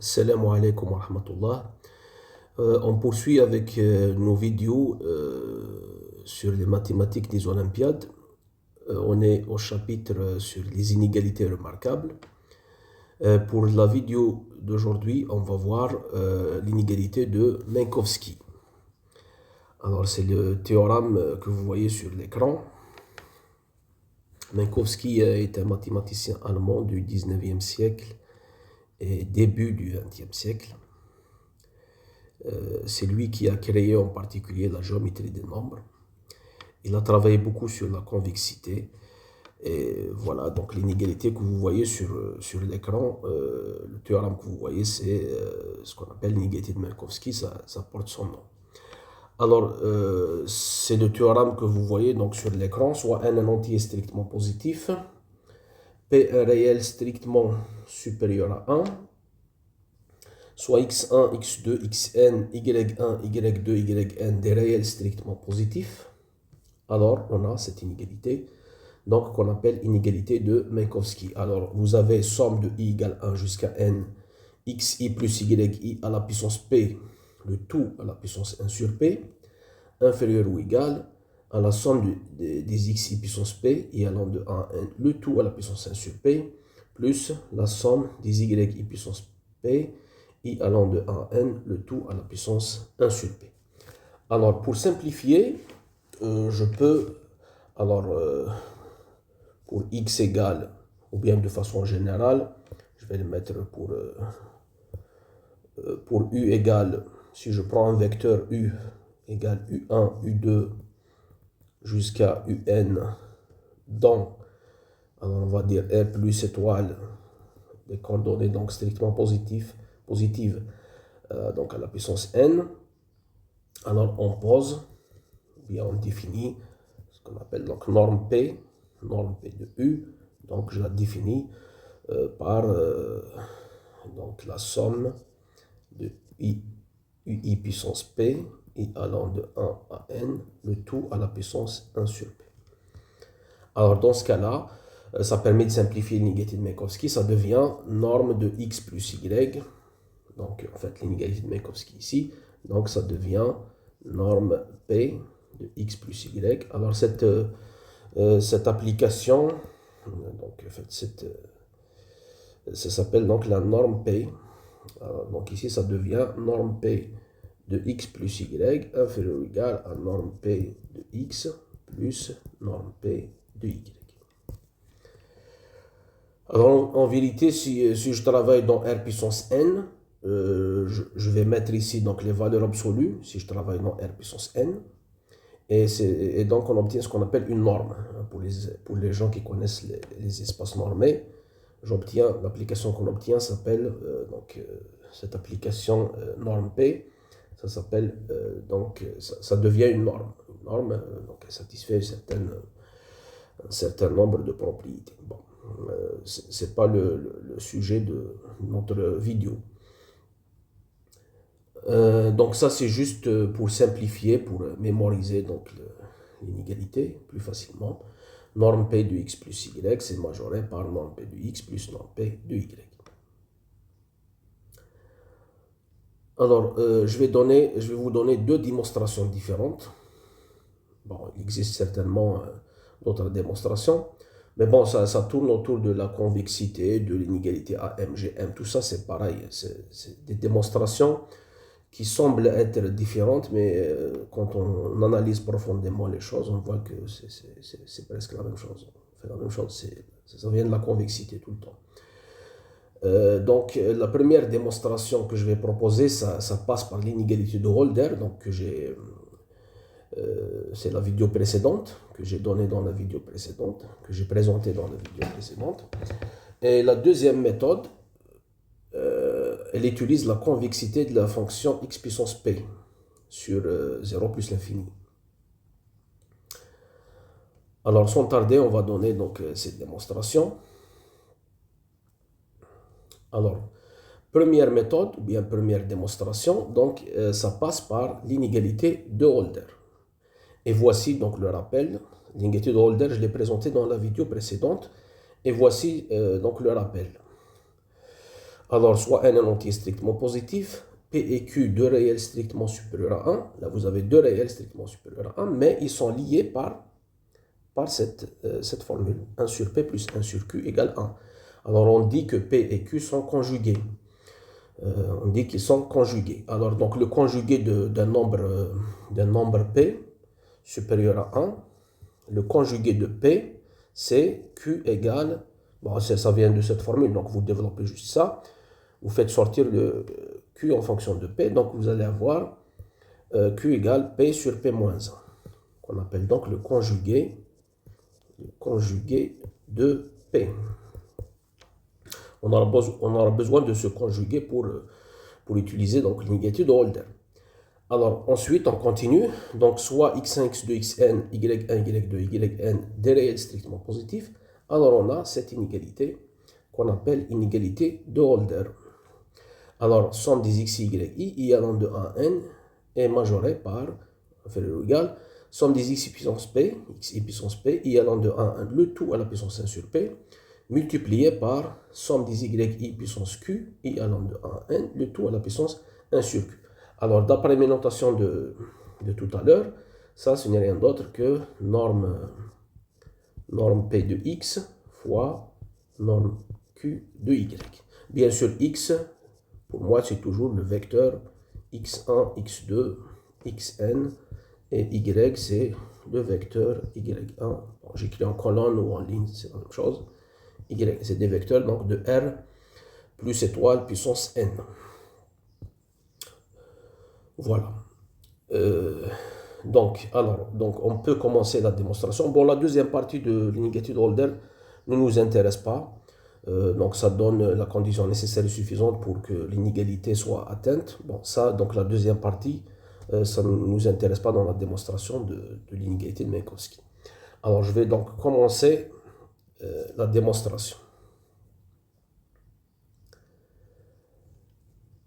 Salam alaikum wa rahmatullah. On poursuit avec nos vidéos sur les mathématiques des Olympiades. On est au chapitre sur les inégalités remarquables. Pour la vidéo d'aujourd'hui, on va voir l'inégalité de Minkowski. Alors, c'est le théorème que vous voyez sur l'écran. Minkowski est un mathématicien allemand du 19e siècle et début du 20e siècle. C'est lui qui a créé en particulier la géométrie des nombres. Il a travaillé beaucoup sur la convexité. Et voilà, donc l'inégalité que vous voyez sur l'écran, le théorème que vous voyez, c'est ce qu'on appelle l'inégalité de Minkowski, ça porte son nom. Alors, c'est le théorème que vous voyez donc sur l'écran, soit n un entier strictement positif, p un réel strictement supérieur à 1, soit x1, x2, xn, y1, y2, yn des réels strictement positifs. Alors, on a cette inégalité, donc qu'on appelle inégalité de Minkowski. Alors, vous avez somme de i égale 1 jusqu'à n, xi plus yi à la puissance p, le tout à la puissance 1 sur p, inférieur ou égal à la somme des xi puissance p, i allant de 1 à n, le tout à la puissance 1 sur p, plus la somme des yi puissance p, i allant de 1 à n, le tout à la puissance 1 sur p. Alors, pour simplifier, je peux, pour x égale, ou bien de façon générale, je vais le mettre pour u égale, si je prends un vecteur u égale u1, u2 jusqu'à un dans, alors on va dire r plus étoile, des coordonnées donc strictement positives, donc à la puissance n. Alors on pose, bien on définit ce qu'on appelle donc norme P de U, donc je la définis par donc la somme de ui puissance P, i allant de 1 à n, le tout à la puissance 1 sur P. Alors dans ce cas-là, ça permet de simplifier l'inégalité de Minkowski, ça devient norme de x plus y, donc en fait l'inégalité de Minkowski ici, donc ça devient norme P de x plus y. Alors cette application, donc en fait ça s'appelle donc la norme P. Alors, donc ici ça devient norme P de x plus y inférieur ou égal à norme P de x plus norme P de y. Alors en vérité, si je travaille dans R puissance n, je vais mettre ici donc les valeurs absolues, si je travaille dans R puissance n, et donc on obtient ce qu'on appelle une norme. Pour les gens qui connaissent les espaces normés, l'application qu'on obtient s'appelle, cette application norme P, ça s'appelle, ça devient une norme. Une norme, donc elle satisfait un certain nombre de propriétés. Bon, ce n'est pas le sujet de notre vidéo. Donc ça c'est juste pour simplifier, pour mémoriser donc l'inégalité plus facilement. Norme P de x plus y, c'est majoré par norme P de x plus norme P de y. Alors, je vais vous donner deux démonstrations différentes. Bon, il existe certainement d'autres démonstrations, mais bon, ça tourne autour de la convexité, de l'inégalité AMGM, tout ça c'est pareil, c'est des démonstrations qui semblent être différentes, mais quand on analyse profondément les choses, on voit que c'est presque la même chose. On fait la même chose, ça vient de la convexité tout le temps. Donc la première démonstration que je vais proposer, ça passe par l'inégalité de Holder, donc c'est la vidéo précédente, que j'ai donnée dans la vidéo précédente, que j'ai présentée dans la vidéo précédente. Et la deuxième méthode, elle utilise la convexité de la fonction x puissance p sur 0 plus l'infini. Alors sans tarder, on va donner donc cette démonstration. Alors, première méthode, ou bien première démonstration, donc ça passe par l'inégalité de Holder. Et voici donc le rappel. L'inégalité de Holder, je l'ai présenté dans la vidéo précédente. Et voici donc le rappel. Alors, soit n un entier strictement positif, P et Q, deux réels strictement supérieurs à 1. Là, vous avez deux réels strictement supérieurs à 1, mais ils sont liés par cette formule. 1 sur P plus 1 sur Q égale 1. Alors, on dit que P et Q sont conjugués. On dit qu'ils sont conjugués. Alors, donc, le conjugué d'un nombre P supérieur à 1, le conjugué de P, c'est Q égale, bon, ça vient de cette formule, donc vous développez juste ça, vous faites sortir le Q en fonction de P, donc vous allez avoir Q égale P sur P moins 1, qu'on appelle donc le conjugué de P. On aura besoin de ce conjugué pour utiliser donc l'inégalité de Holder. Alors ensuite on continue, donc soit x1, x2, xn, y1, y2, yn des réels strictement positifs, alors on a cette inégalité qu'on appelle inégalité de Holder. Alors somme des x, y, i allant de 1 à n est majorée par, inférieur ou égal, somme des x puissance p, x i puissance p, i allant de 1 à n, le tout à la puissance 1 sur p, multiplié par somme des y puissance q, i allant de 1 à n, le tout à la puissance 1 sur q. Alors, d'après mes notations de tout à l'heure, ça, ce n'est rien d'autre que norme P de x fois norme Q de y. Bien sûr, x, pour moi, c'est toujours le vecteur x1, x2, xn, et y, c'est le vecteur y1. Bon, j'écris en colonne ou en ligne, c'est la même chose. Y, c'est des vecteurs donc de R plus étoile puissance n. Voilà. Donc, on peut commencer la démonstration. Bon, la deuxième partie de l'inégalité de Holder ne nous intéresse pas. Donc, ça donne la condition nécessaire et suffisante pour que l'inégalité soit atteinte. Bon, ça, donc la deuxième partie, ça ne nous intéresse pas dans la démonstration de l'inégalité de Minkowski. Alors, je vais donc commencer la démonstration.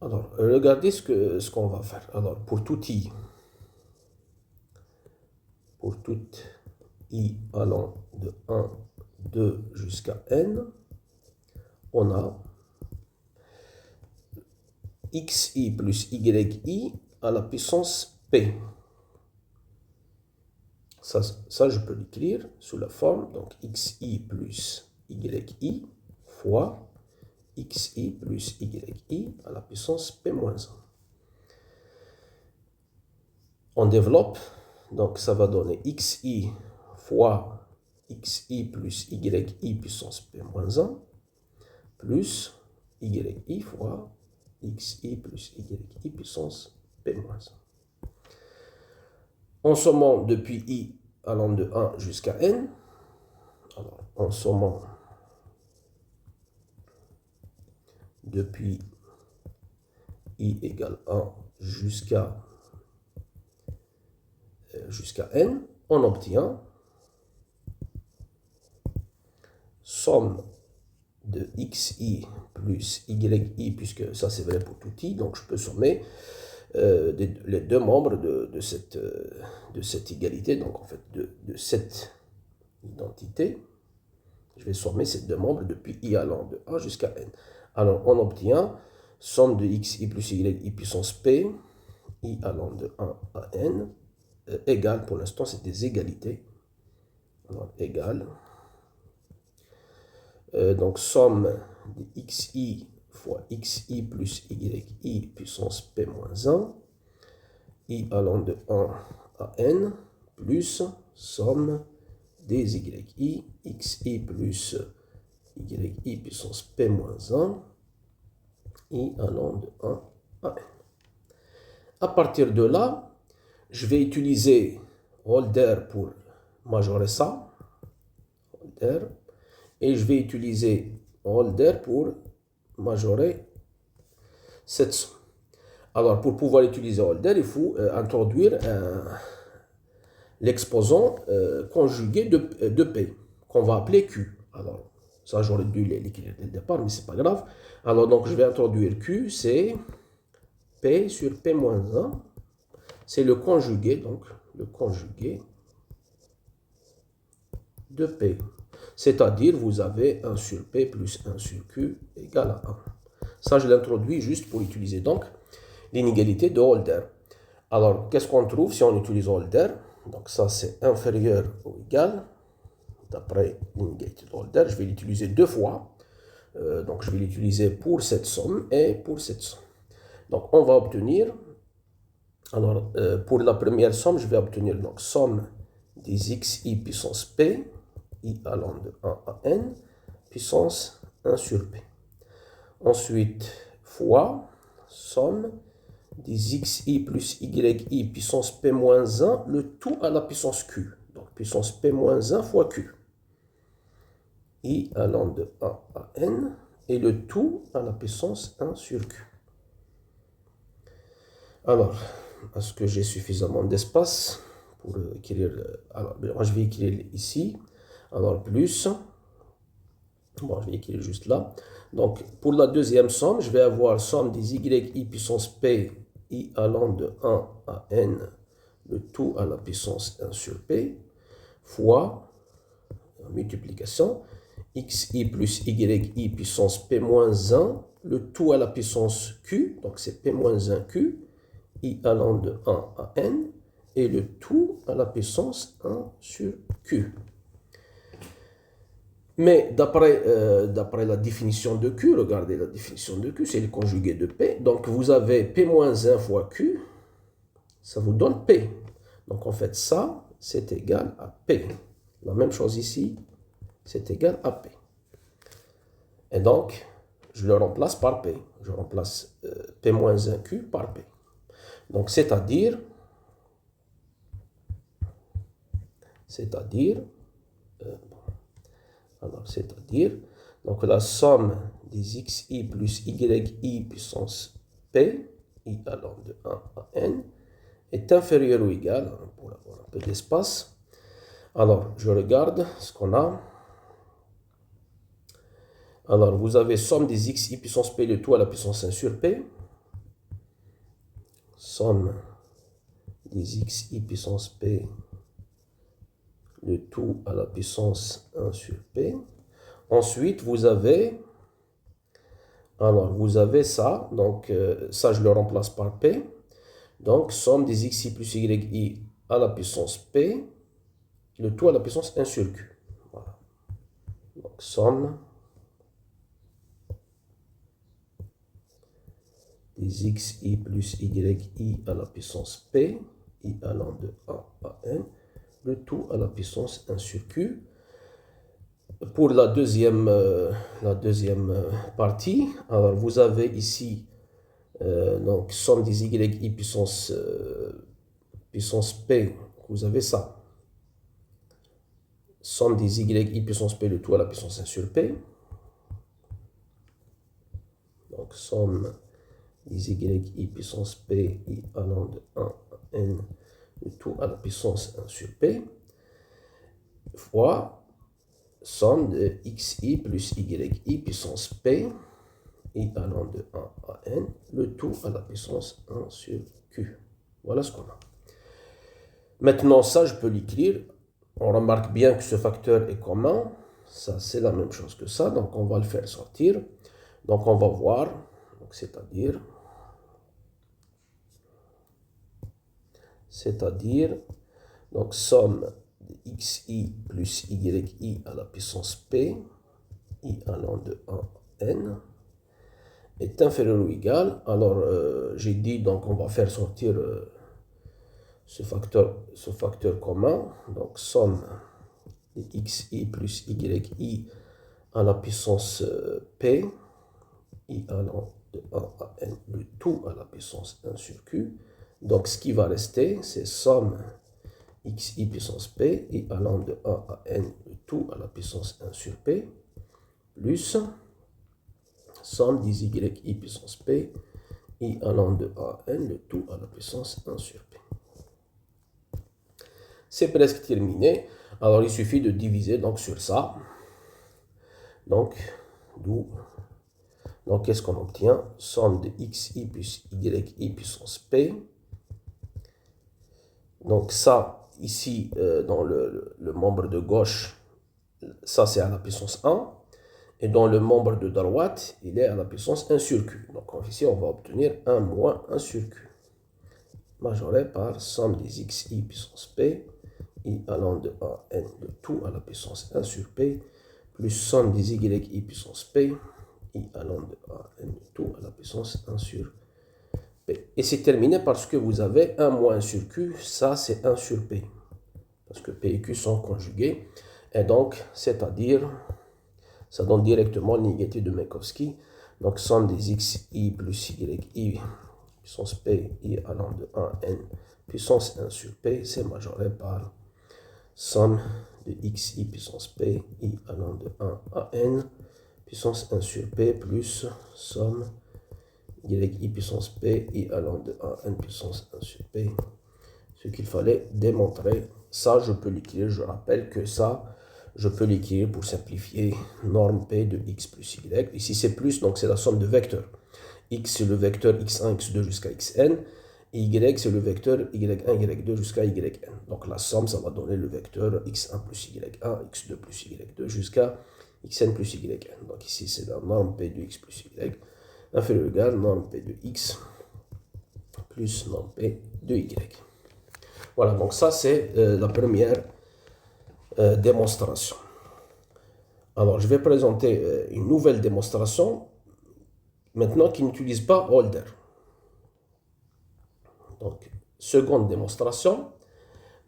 Alors, regardez ce qu'on va faire. Alors, pour tout i allant de 1, 2 jusqu'à n, on a xi plus yi à la puissance p. Ça je peux l'écrire sous la forme, donc xi plus yi fois xi plus yi à la puissance p-1. On développe, donc ça va donner xi fois xi plus yi puissance p-1 plus yi fois xi plus yi puissance p-1. En sommant depuis i allant de 1 jusqu'à n, alors en sommant depuis i égale 1 jusqu'à n, on obtient somme de xi plus yi, puisque ça c'est vrai pour tout i, donc je peux sommer les deux membres de cette égalité, donc en fait de cette identité. Je vais sommer ces deux membres depuis i allant de 1 jusqu'à n. Alors on obtient somme de xi plus yi puissance p, i allant de 1 à n, égale, pour l'instant c'est des égalités, alors égale, donc somme de xi fois xi plus yi puissance p-1, i allant de 1 à n, plus somme des yi, xi plus yi puissance p-1, i allant de 1 à n. À partir de là, je vais utiliser Holder pour majorer ça, Holder, et je vais utiliser Holder pour majorer cette somme. Alors, pour pouvoir utiliser Holder, il faut introduire l'exposant conjugué de P, qu'on va appeler Q. Alors, ça, j'aurais dû l'écrire dès le départ, mais c'est pas grave. Alors, donc, je vais introduire Q, c'est P sur P-1. C'est le conjugué, donc, le conjugué de P. C'est-à-dire, vous avez 1 sur P plus 1 sur Q égale à 1. Ça, je l'introduis juste pour utiliser donc l'inégalité de Holder. Alors, qu'est-ce qu'on trouve si on utilise Holder? Donc ça, c'est inférieur ou égal, d'après l'inégalité de Holder. Je vais l'utiliser deux fois. Donc, je vais l'utiliser pour cette somme et pour cette somme. Donc, on va obtenir, alors, pour la première somme, je vais obtenir donc somme des xi puissance p, i allant de 1 à n, puissance 1 sur p. Ensuite, fois somme des xi plus yi puissance p moins 1, le tout à la puissance q. Donc, puissance p moins 1 fois q. I allant de 1 à n, et le tout à la puissance 1 sur q. Alors, est-ce que j'ai suffisamment d'espace pour écrire? Alors, je vais écrire ici. Alors, plus. Bon, je vais écrire juste là. Donc, pour la deuxième somme, je vais avoir somme des yi puissance p, i allant de 1 à n, le tout à la puissance 1 sur p, fois, multiplication, xi plus yi puissance p moins 1, le tout à la puissance q, donc c'est p moins 1 q, i allant de 1 à n, et le tout à la puissance 1 sur q. Mais d'après la définition de q, regardez la définition de q, c'est le conjugué de p. Donc vous avez p moins 1 fois q, ça vous donne p. Donc en fait ça, c'est égal à p. La même chose ici, c'est égal à p. Et donc, je le remplace par p. Je remplace p moins 1q par p. Donc c'est-à-dire, donc la somme des xi plus yi puissance p, i allant de 1 à n, est inférieure ou égale, pour avoir un peu d'espace. Alors, je regarde ce qu'on a. Alors, vous avez somme des xi puissance p, le tout à la puissance 1 sur p. Somme des xi puissance p, le tout à la puissance 1 sur p. Ensuite, vous avez ça, donc ça je le remplace par p. Donc, somme des xi plus yi à la puissance p, le tout à la puissance 1 sur q. Voilà. Donc, somme des xi plus yi à la puissance p, i allant de 1 à n, le tout à la puissance 1 sur q. Pour la deuxième partie, alors vous avez ici donc somme des yi puissance p, vous avez ça. Somme des yi puissance p, le tout à la puissance 1 sur p. Donc somme des yi puissance p, i allant de 1 à n, le tout à la puissance 1 sur p, fois somme de xi plus yi puissance p, i allant de 1 à n, le tout à la puissance 1 sur q. Voilà ce qu'on a. Maintenant, ça, je peux l'écrire. On remarque bien que ce facteur est commun. Ça, c'est la même chose que ça. Donc, on va le faire sortir. Donc, on va voir. C'est-à-dire, donc, somme de xi plus yi à la puissance p, i allant de 1 à n, est inférieur ou égal. Alors, j'ai dit, donc, on va faire sortir ce facteur commun. Donc, somme de xi plus yi à la puissance p, i allant de 1 à n, le tout à la puissance 1 sur q. Donc, ce qui va rester, c'est somme xi puissance p, i allant de 1 à n, le tout à la puissance 1 sur p, plus somme des yi puissance p, i allant de 1 à n, le tout à la puissance 1 sur p. C'est presque terminé. Alors, il suffit de diviser donc sur ça. Donc, qu'est-ce qu'on obtient? Somme de xi plus yi puissance p. Donc, ça, ici, dans le membre de gauche, ça, c'est à la puissance 1. et dont le membre de droite, il est à la puissance 1 sur Q. Donc ici, on va obtenir 1 moins 1 sur Q, majoré par somme des xi puissance P, i allant de A à n de tout à la puissance 1 sur P, plus somme des yi puissance P, i allant de A à n de tout à la puissance 1 sur P. Et c'est terminé parce que vous avez 1 moins 1 sur Q, ça c'est 1 sur P. Parce que P et Q sont conjugués. Et donc, c'est-à-dire, ça donne directement l'inégalité de Minkowski. Donc, somme des xi plus yi puissance P, i allant de 1 à n puissance 1 sur P, c'est majoré par somme de xi puissance P, i allant de 1 à n puissance 1 sur P, plus somme yi puissance P, i allant de 1 à n puissance 1 sur P. Ce qu'il fallait démontrer, ça je peux l'écrire, je rappelle que ça, je peux l'écrire pour simplifier, norme P de x plus y. Ici c'est plus, donc c'est la somme de vecteurs. X c'est le vecteur x1, x2 jusqu'à xn. Et y c'est le vecteur y1, y2 jusqu'à yn. Donc la somme, ça va donner le vecteur x1 plus y1, x2 plus y2 jusqu'à xn plus yn. Donc ici c'est la norme P de x plus y inférieur ou égal norme P de x plus norme P de y. Voilà, donc ça c'est la première démonstration. Alors je vais présenter une nouvelle démonstration maintenant qui n'utilise pas Holder. Donc seconde démonstration,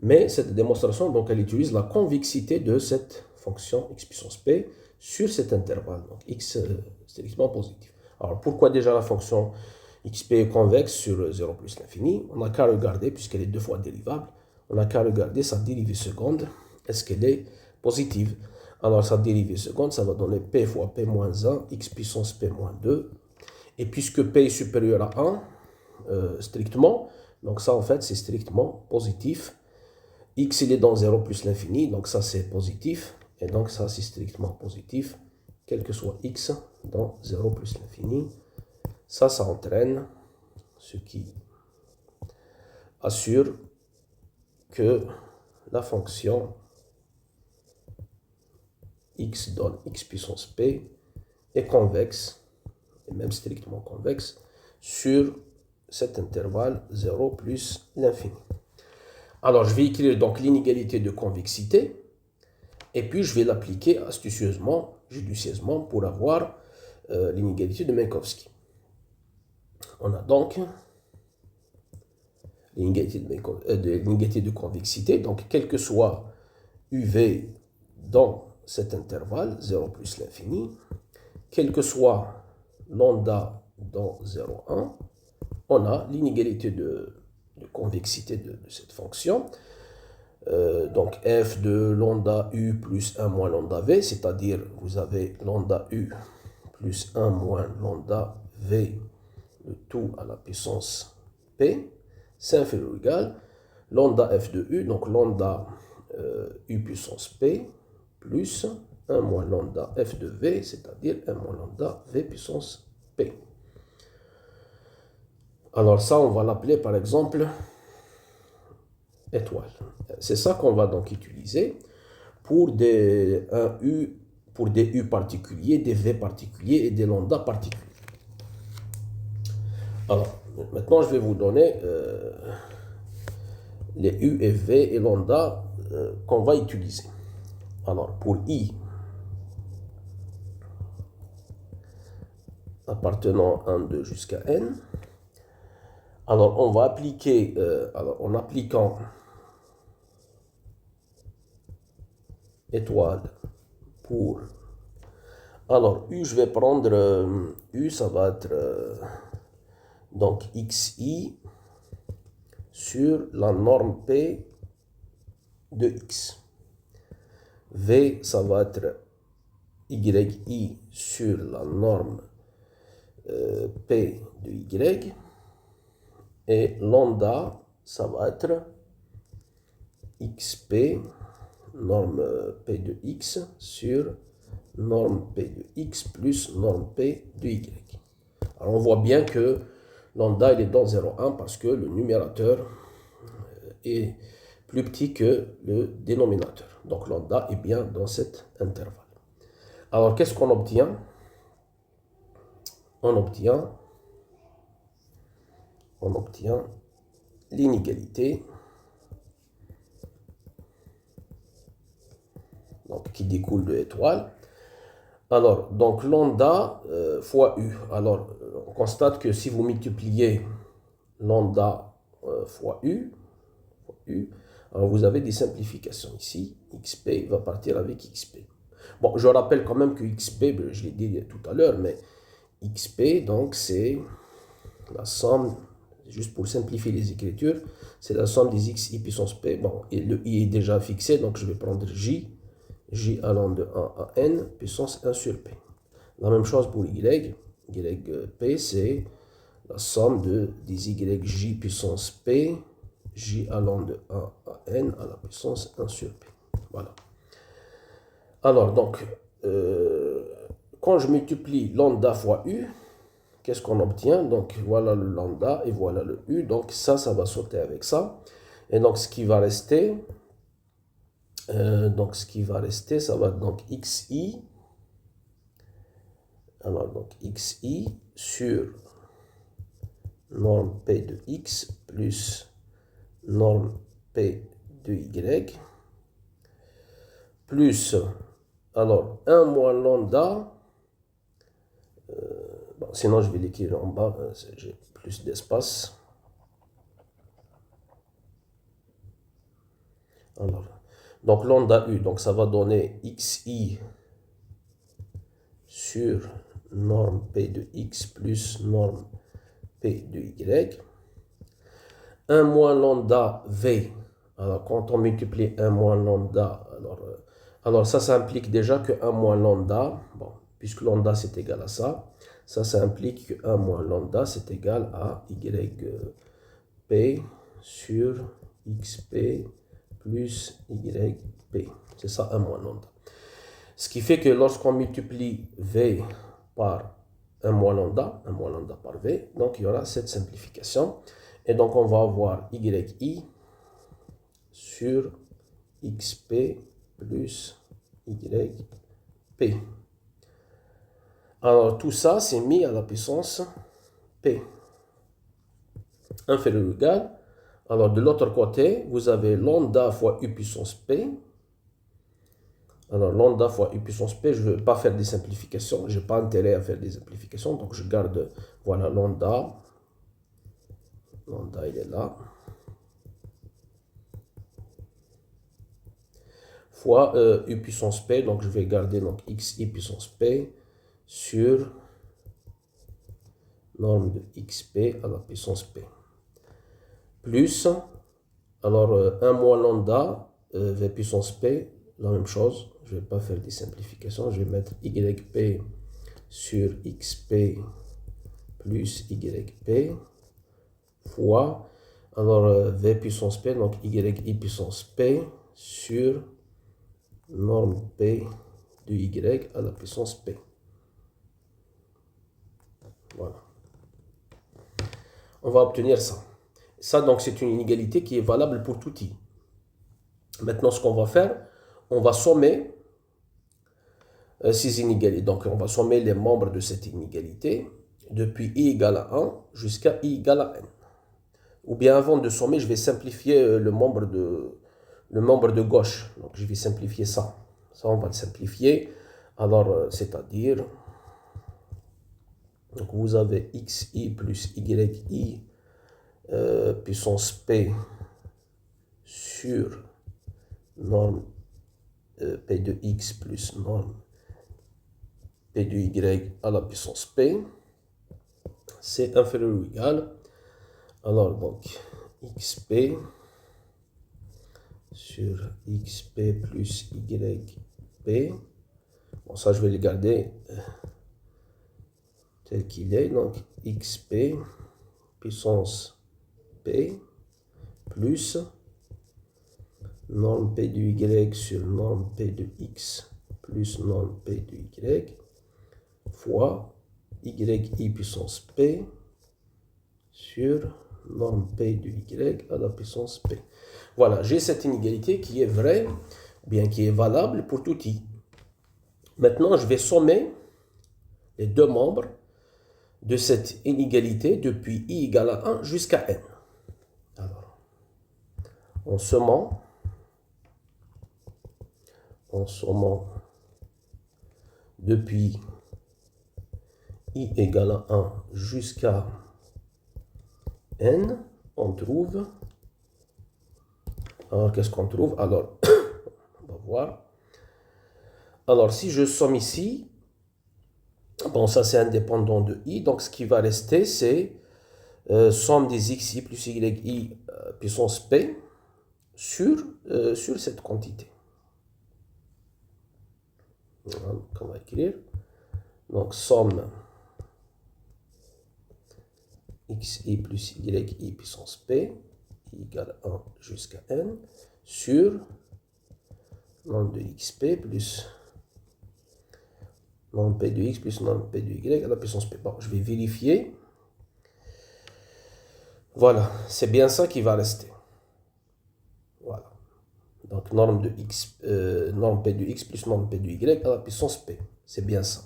mais cette démonstration, donc elle utilise la convexité de cette fonction x puissance p sur cet intervalle, donc x strictement positif. Alors pourquoi déjà la fonction xp est convexe sur 0 plus l'infini? On n'a qu'à regarder, puisqu'elle est deux fois dérivable, on n'a qu'à regarder sa dérivée seconde, est-ce qu'elle est positive? Alors sa dérivée seconde, ça va donner p fois p moins 1, x puissance p moins 2, et puisque p est supérieur à 1, strictement, donc ça en fait c'est strictement positif. X il est dans 0 plus l'infini, donc ça c'est positif, et donc ça c'est strictement positif, quel que soit x dans 0 plus l'infini. Ça entraîne, ce qui assure que la fonction x donne x puissance p est convexe, et même strictement convexe, sur cet intervalle 0 plus l'infini. Alors, je vais écrire donc l'inégalité de convexité, et puis je vais l'appliquer astucieusement, judicieusement, pour avoir l'inégalité de Minkowski. On a donc l'inégalité de convexité, donc quel que soit UV dans cet intervalle, 0 plus l'infini, quel que soit lambda dans 0,1, on a l'inégalité de convexité de cette fonction. Donc f de lambda u plus 1 moins lambda v, c'est-à-dire vous avez lambda u plus 1 moins lambda v, le tout à la puissance p, c'est inférieur ou égal lambda f de u, donc lambda u puissance p, plus 1 moins lambda f de v, c'est-à-dire 1 moins lambda v puissance p. Alors ça, on va l'appeler par exemple étoile. C'est ça qu'on va donc utiliser pour des u particuliers, des v particuliers et des lambda particuliers. Alors, maintenant, je vais vous donner les u et v et lambda qu'on va utiliser. Alors, pour i appartenant à 1, 2 jusqu'à n, alors on va appliquer, en appliquant étoile pour, alors u, je vais prendre u, ça va être donc xi sur la norme p de x. V, ça va être yi sur la norme p de y. Et lambda, ça va être xp, norme p de x, sur norme p de x plus norme p de y. Alors on voit bien que lambda il est dans 0,1 parce que le numérateur est plus petit que le dénominateur. Donc lambda est bien dans cet intervalle. Alors, qu'est-ce qu'on obtient? On obtient l'inégalité donc, qui découle de l'étoile. Alors, donc lambda fois U. Alors, on constate que si vous multipliez lambda fois U, alors vous avez des simplifications ici. XP va partir avec XP. Bon, je rappelle quand même que XP, je l'ai dit tout à l'heure, mais XP, donc c'est la somme, juste pour simplifier les écritures, c'est la somme des XI puissance P. Bon, et le I est déjà fixé, donc je vais prendre J allant de 1 à N puissance 1 sur P. La même chose pour Y. YP, c'est la somme des YJ puissance P, J allant de 1 à N à la puissance 1 sur P. Voilà. Alors, donc, quand je multiplie lambda fois U, qu'est-ce qu'on obtient? Donc, voilà le lambda et voilà le U. Donc, ça va sauter avec ça. Et donc, ce qui va rester, ça va donc XI. Alors, donc, XI sur norme P de X plus norme P de Y plus, alors, 1 moins lambda, bon, sinon je vais l'écrire en bas, j'ai plus d'espace. Alors, donc lambda U, donc ça va donner XI sur norme P de X plus norme P de Y. 1 moins lambda V. Alors, quand on multiplie 1 moins lambda, alors ça implique déjà que 1 moins lambda, bon, puisque lambda c'est égal à ça implique que 1 moins lambda c'est égal à YP sur XP plus YP. C'est ça 1 moins lambda. Ce qui fait que lorsqu'on multiplie V par 1 moins lambda par V, donc il y aura cette simplification. Et donc on va avoir YI sur XP plus YP. Alors tout ça, c'est mis à la puissance P. Inférieur ou égal. Alors de l'autre côté, vous avez lambda fois U puissance P. Alors lambda fois U puissance P, je ne veux pas faire des simplifications. Je n'ai pas intérêt à faire des simplifications. Donc je garde, voilà, lambda. Lambda, il est là. Fois U puissance P, donc je vais garder donc XI puissance P sur norme de XP à la puissance P. Plus, alors 1 moins lambda, V puissance P, la même chose. Je ne vais pas faire des simplifications, je vais mettre YP sur XP plus YP fois, alors V puissance P, donc YI puissance P sur norme P de Y à la puissance P. Voilà. On va obtenir ça. Ça, donc, c'est une inégalité qui est valable pour tout I. Maintenant, ce qu'on va faire, on va sommer ces inégalités. Donc, on va sommer les membres de cette inégalité depuis I égale à 1 jusqu'à I égale à N. Ou bien, avant de sommer, je vais simplifier le membre de gauche. Donc, je vais simplifier ça. Ça, on va le simplifier. Alors, c'est-à-dire, donc vous avez XI plus YI puissance P sur norme P de X plus norme P de Y à la puissance P. C'est inférieur ou égal. Alors, donc, XP sur XP plus YP. Bon, ça, je vais le garder tel qu'il est. Donc, XP puissance P plus norme P de Y sur norme P de X plus norme P de Y fois YI puissance P sur norme P de Y à la puissance P. Voilà, j'ai cette inégalité qui est vraie, ou bien qui est valable pour tout I. Maintenant, je vais sommer les deux membres de cette inégalité depuis i égale à 1 jusqu'à n. Alors, en sommant depuis i égale à 1 jusqu'à n, on trouve... Alors, qu'est-ce qu'on trouve? Alors, on va voir. Alors, si je somme ici, bon, ça c'est indépendant de i, donc ce qui va rester, c'est somme des xi plus yi puissance p sur cette quantité. Voilà, donc on va écrire. Donc, somme xi plus yi puissance p, i égale 1 jusqu'à n, sur nombre de xp plus nombre p de x plus nombre p de y à la puissance p. Bon, je vais vérifier. Voilà, c'est bien ça qui va rester. Voilà. Donc, norme de x, norme p de x plus norme p de y à la puissance p. C'est bien ça.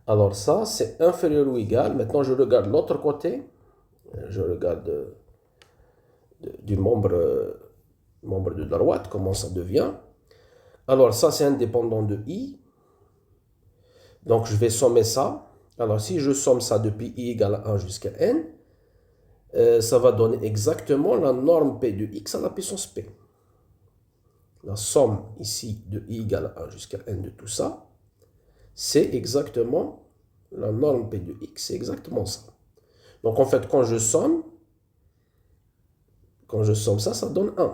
Alors ça, c'est inférieur ou égal. Maintenant, je regarde l'autre côté. Je regarde du membre de droite, comment ça devient. Alors ça, c'est indépendant de i. Donc, je vais sommer ça. Alors, si je somme ça depuis i égale à 1 jusqu'à n, ça va donner exactement la norme p de x à la puissance p. La somme ici de i égale à 1 jusqu'à n de tout ça, c'est exactement la norme p de x, c'est exactement ça. Donc, en fait, quand je somme ça, ça donne 1.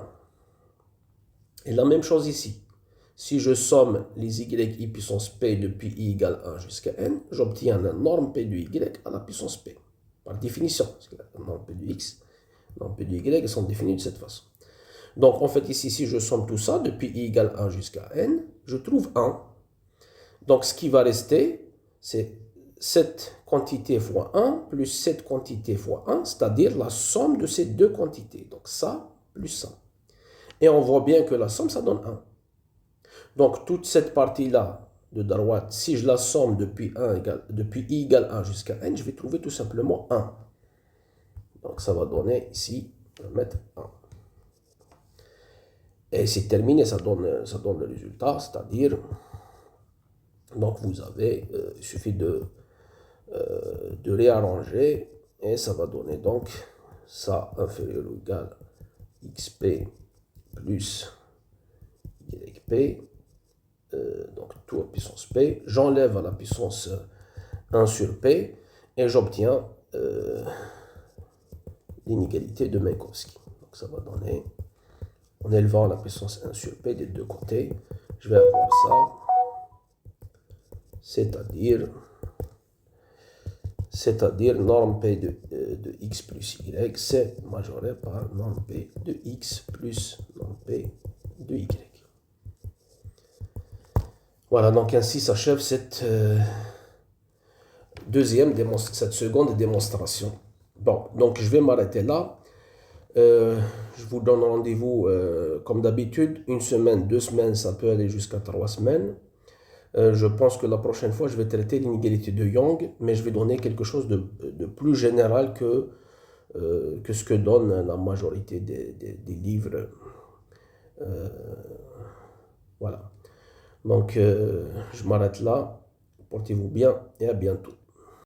Et la même chose ici. Si je somme les y puissance p depuis i égale 1 jusqu'à n, j'obtiens la norme p de y à la puissance p. Par définition, parce que la norme p de x, la norme p de y sont définies de cette façon. Donc, en fait, ici, si je somme tout ça, depuis i égale 1 jusqu'à n, je trouve 1. Donc, ce qui va rester, c'est cette quantité fois 1 plus cette quantité fois 1, c'est-à-dire la somme de ces deux quantités. Donc, ça plus ça. Et on voit bien que la somme, ça donne 1. Donc, toute cette partie-là de droite, si je la somme depuis i égale 1 jusqu'à n, je vais trouver tout simplement 1. Donc, ça va donner ici, on va mettre 1. Et c'est terminé, ça donne le résultat, c'est-à-dire, donc vous avez, il suffit de réarranger, et ça va donner donc ça inférieur ou égal xp plus yp, donc tout à puissance p, j'enlève à la puissance 1 sur p, et j'obtiens l'inégalité de Minkowski. Donc ça va donner, en élevant à la puissance 1 sur p des deux côtés, je vais avoir ça, c'est-à-dire norme p de x plus y, c'est majoré par norme p de x plus norme p de y. Voilà, donc ainsi s'achève cette seconde démonstration. Bon, donc je vais m'arrêter là. Je vous donne rendez-vous comme d'habitude, 1 semaine, 2 semaines, ça peut aller jusqu'à 3 semaines. Je pense que la prochaine fois, je vais traiter l'inégalité de Young, mais je vais donner quelque chose de plus général que ce que donne la majorité des livres. Voilà. Donc, je m'arrête là. Portez-vous bien et à bientôt.